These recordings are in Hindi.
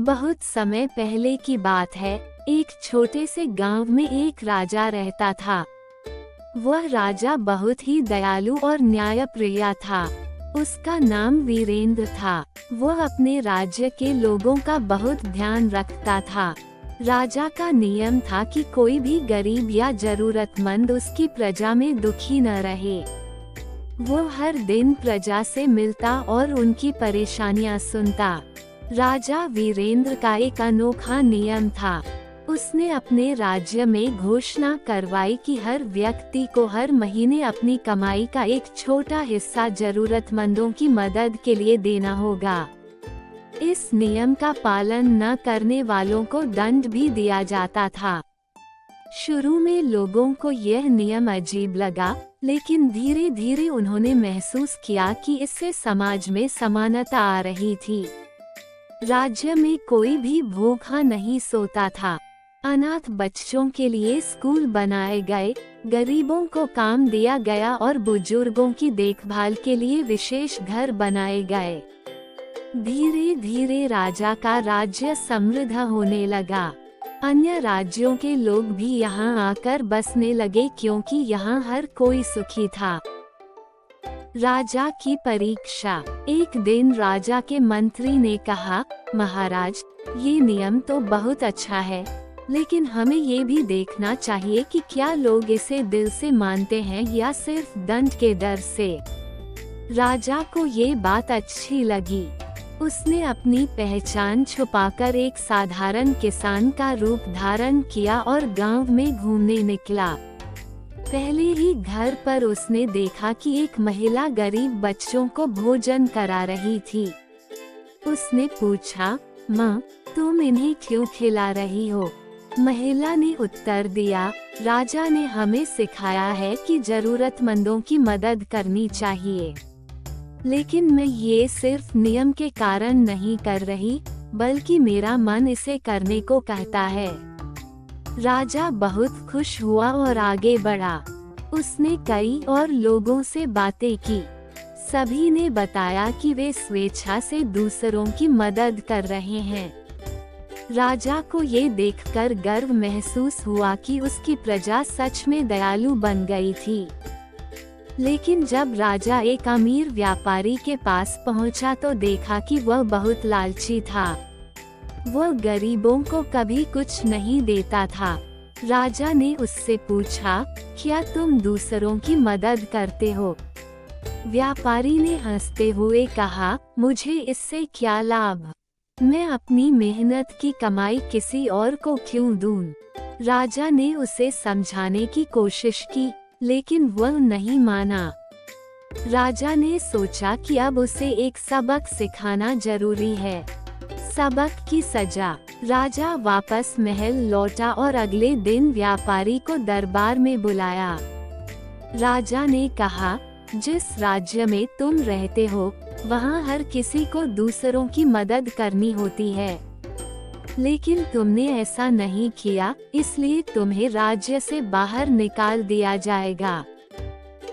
बहुत समय पहले की बात है। एक छोटे से गांव में एक राजा रहता था। वह राजा बहुत ही दयालु और न्यायप्रिय था। उसका नाम वीरेंद्र था। वह अपने राज्य के लोगों का बहुत ध्यान रखता था। राजा का नियम था कि कोई भी गरीब या जरूरतमंद उसकी प्रजा में दुखी न रहे। वो हर दिन प्रजा से मिलता और उनकी परेशानियां सुनता। राजा वीरेंद्र का एक अनोखा नियम था। उसने अपने राज्य में घोषणा करवाई कि हर व्यक्ति को हर महीने अपनी कमाई का एक छोटा हिस्सा जरूरतमंदों की मदद के लिए देना होगा। इस नियम का पालन न करने वालों को दंड भी दिया जाता था। शुरू में लोगों को यह नियम अजीब लगा, लेकिन धीरे धीरे उन्होंने महसूस किया कि इससे समाज में समानता आ रही थी। राज्य में कोई भी भूखा नहीं सोता था। अनाथ बच्चों के लिए स्कूल बनाए गए, गरीबों को काम दिया गया और बुजुर्गों की देखभाल के लिए विशेष घर बनाए गए। धीरे धीरे राजा का राज्य समृद्ध होने लगा। अन्य राज्यों के लोग भी यहाँ आकर बसने लगे क्योंकि यहाँ हर कोई सुखी था। राजा की परीक्षा। एक दिन राजा के मंत्री ने कहा, महाराज, ये नियम तो बहुत अच्छा है, लेकिन हमें ये भी देखना चाहिए कि क्या लोग इसे दिल से मानते हैं या सिर्फ दंड के डर से। राजा को ये बात अच्छी लगी। उसने अपनी पहचान छुपाकर एक साधारण किसान का रूप धारण किया और गांव में घूमने निकला। पहले ही घर पर उसने देखा कि एक महिला गरीब बच्चों को भोजन करा रही थी। उसने पूछा, माँ, तुम इन्हें क्यों खिला रही हो? महिला ने उत्तर दिया, राजा ने हमें सिखाया है कि जरूरतमंदों की मदद करनी चाहिए, लेकिन मैं ये सिर्फ नियम के कारण नहीं कर रही, बल्कि मेरा मन इसे करने को कहता है। राजा बहुत खुश हुआ और आगे बढ़ा। उसने कई और लोगों से बातें की। सभी ने बताया कि वे स्वेच्छा से दूसरों की मदद कर रहे हैं। राजा को ये देखकर गर्व महसूस हुआ कि उसकी प्रजा सच में दयालु बन गई थी। लेकिन जब राजा एक अमीर व्यापारी के पास पहुंचा तो देखा कि वह बहुत लालची था। वह गरीबों को कभी कुछ नहीं देता था। राजा ने उससे पूछा, क्या तुम दूसरों की मदद करते हो? व्यापारी ने हंसते हुए कहा, मुझे इससे क्या लाभ? मैं अपनी मेहनत की कमाई किसी और को क्यों दूं? राजा ने उसे समझाने की कोशिश की, लेकिन वह नहीं माना। राजा ने सोचा कि अब उसे एक सबक सिखाना जरूरी है। सबक की सजा। राजा वापस महल लौटा और अगले दिन व्यापारी को दरबार में बुलाया। राजा ने कहा, जिस राज्य में तुम रहते हो, वहाँ हर किसी को दूसरों की मदद करनी होती है, लेकिन तुमने ऐसा नहीं किया, इसलिए तुम्हें राज्य से बाहर निकाल दिया जाएगा।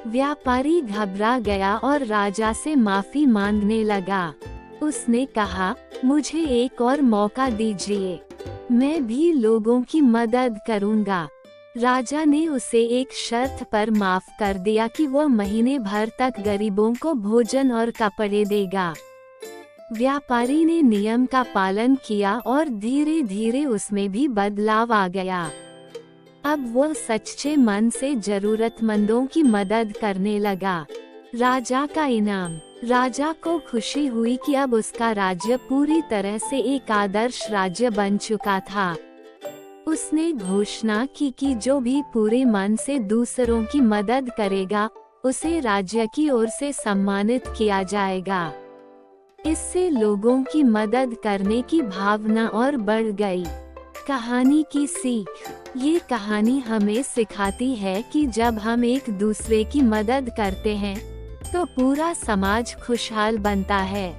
व्यापारी घबरा गया और राजा से माफी मांगने लगा। उसने कहा, मुझे एक और मौका दीजिए, मैं भी लोगों की मदद करूंगा। राजा ने उसे एक शर्त पर माफ कर दिया कि वह महीने भर तक गरीबों को भोजन और कपड़े देगा। व्यापारी ने नियम का पालन किया और धीरे धीरे उसमें भी बदलाव आ गया। अब वह सच्चे मन से जरूरतमंदों की मदद करने लगा। राजा का इनाम। राजा को खुशी हुई कि अब उसका राज्य पूरी तरह से एक आदर्श राज्य बन चुका था। उसने घोषणा की कि जो भी पूरे मन से दूसरों की मदद करेगा, उसे राज्य की ओर से सम्मानित किया जाएगा। इससे लोगों की मदद करने की भावना और बढ़ गई। कहानी की सीख। ये कहानी हमें सिखाती है कि जब हम एक दूसरे की मदद करते हैं, तो पूरा समाज खुशहाल बनता है।